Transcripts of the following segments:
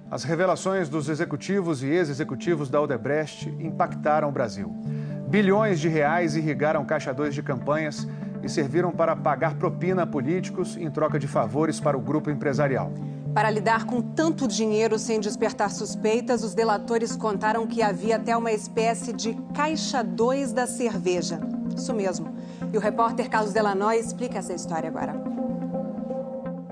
As revelações dos executivos e ex-executivos da Odebrecht impactaram o Brasil. Bilhões de reais irrigaram Caixa 2 de campanhas e serviram para pagar propina a políticos em troca de favores para o grupo empresarial. Para lidar com tanto dinheiro sem despertar suspeitas, os delatores contaram que havia até uma espécie de Caixa 2 da cerveja. Isso mesmo. E o repórter Carlos Delanoy explica essa história agora.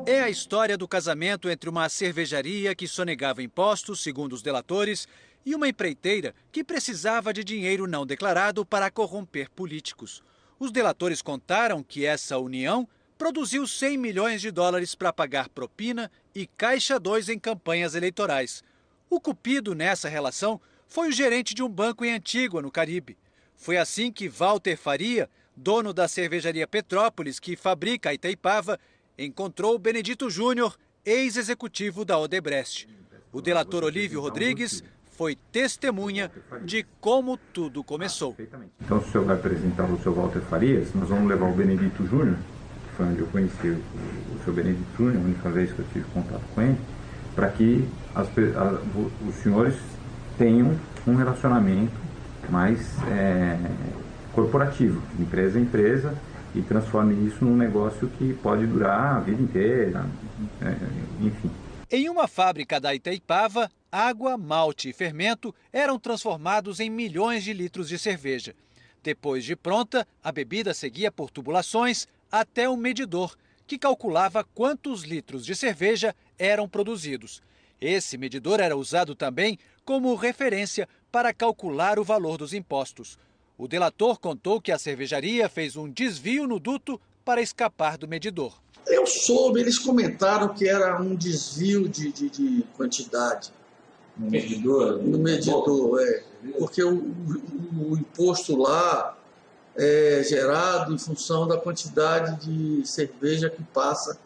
É a história do casamento entre uma cervejaria que sonegava impostos, segundo os delatores, e uma empreiteira que precisava de dinheiro não declarado para corromper políticos. Os delatores contaram que essa união produziu 100 milhões de dólares para pagar propina e Caixa 2 em campanhas eleitorais. O cupido nessa relação foi o gerente de um banco em Antígua, no Caribe. Foi assim que Walter Faria, dono da cervejaria Petrópolis, que fabrica a Itaipava, encontrou Benedito Júnior, ex-executivo da Odebrecht. O delator Olívio Rodrigues foi testemunha de como tudo começou. Então o senhor vai apresentar o senhor Walter Farias, nós vamos levar o Benedito Júnior, que foi onde eu conheci o senhor Benedito Júnior, a única vez que eu tive contato com ele, para que os senhores tenham um relacionamento mais corporativo, de empresa a empresa, e transforme isso num negócio que pode durar a vida inteira, enfim. Em uma fábrica da Itaipava, água, malte e fermento eram transformados em milhões de litros de cerveja. Depois de pronta, a bebida seguia por tubulações até um medidor, que calculava quantos litros de cerveja eram produzidos. Esse medidor era usado também como referência para calcular o valor dos impostos. O delator contou que a cervejaria fez um desvio no duto para escapar do medidor. Eu soube, eles comentaram que era um desvio de quantidade. No medidor? No medidor, porque o imposto lá é gerado em função da quantidade de cerveja que passa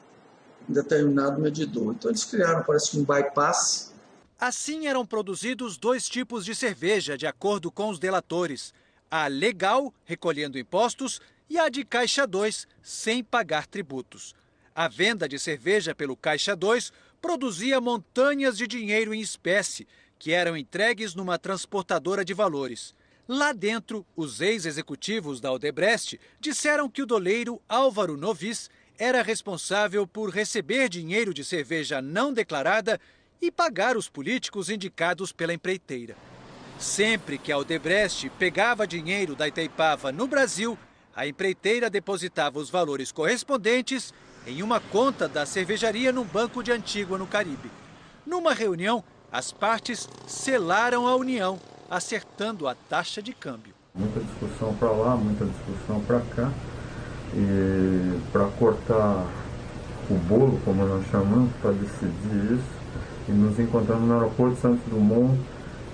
em determinado medidor. Então eles criaram, parece que um bypass. Assim eram produzidos dois tipos de cerveja, de acordo com os delatores. A legal, recolhendo impostos, e a de Caixa 2, sem pagar tributos. A venda de cerveja pelo Caixa 2 produzia montanhas de dinheiro em espécie, que eram entregues numa transportadora de valores. Lá dentro, os ex-executivos da Odebrecht disseram que o doleiro Álvaro Novis era responsável por receber dinheiro de cerveja não declarada e pagar os políticos indicados pela empreiteira. Sempre que a Odebrecht pegava dinheiro da Itaipava no Brasil, a empreiteira depositava os valores correspondentes em uma conta da cervejaria num banco de Antígua, no Caribe. Numa reunião, as partes selaram a união, acertando a taxa de câmbio. Muita discussão para lá, muita discussão para cá. E para cortar o bolo, como nós chamamos, para decidir isso, e nos encontramos no aeroporto de Santos Dumont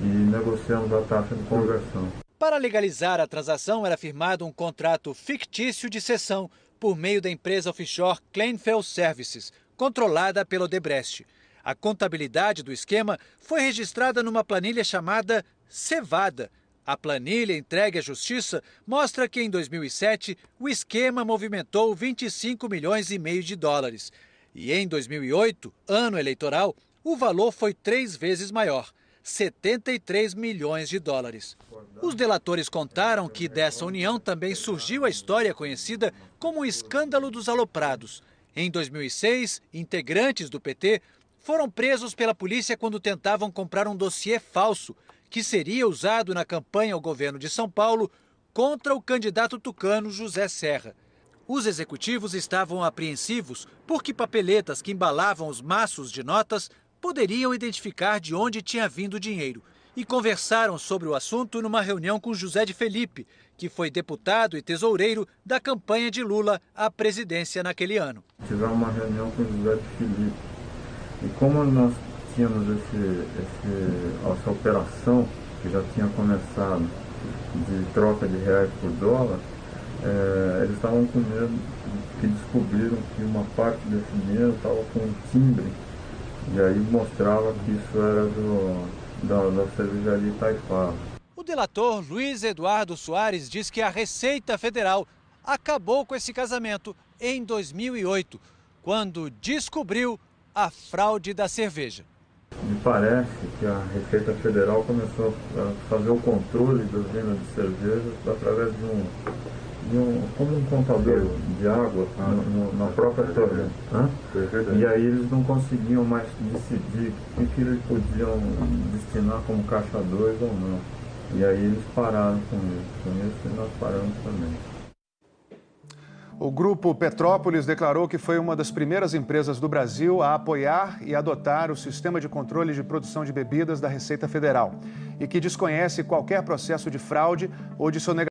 e negociamos a taxa de conversão. Para legalizar a transação, era firmado um contrato fictício de cessão por meio da empresa offshore Kleinfeld Services, controlada pela Odebrecht. A contabilidade do esquema foi registrada numa planilha chamada Cevada. A planilha entregue à Justiça mostra que em 2007 o esquema movimentou 25 milhões e meio de dólares. E em 2008, ano eleitoral, o valor foi 3 vezes maior, 73 milhões de dólares. Os delatores contaram que dessa união também surgiu a história conhecida como o escândalo dos aloprados. Em 2006, integrantes do PT foram presos pela polícia quando tentavam comprar um dossiê falso que seria usado na campanha ao governo de São Paulo contra o candidato tucano José Serra. Os executivos estavam apreensivos porque papeletas que embalavam os maços de notas poderiam identificar de onde tinha vindo o dinheiro e conversaram sobre o assunto numa reunião com José de Felipe, que foi deputado e tesoureiro da campanha de Lula à presidência naquele ano. Tivemos uma reunião com José de Felipe e como nós tínhamos essa operação que já tinha começado de troca de reais por dólar, eles estavam com medo que descobriram que uma parte desse dinheiro estava com um timbre. E aí mostrava que isso era da cervejaria Itaipava. O delator Luiz Eduardo Soares diz que a Receita Federal acabou com esse casamento em 2008, quando descobriu a fraude da cerveja. Me parece que a Receita Federal começou a fazer o controle das vendas de cerveja através como um contador de água na própria torneira. E aí eles não conseguiam mais decidir o que eles podiam destinar como caixa 2 ou não. E aí eles pararam com isso e nós paramos também. O Grupo Petrópolis declarou que foi uma das primeiras empresas do Brasil a apoiar e adotar o sistema de controle de produção de bebidas da Receita Federal e que desconhece qualquer processo de fraude ou de sonegação.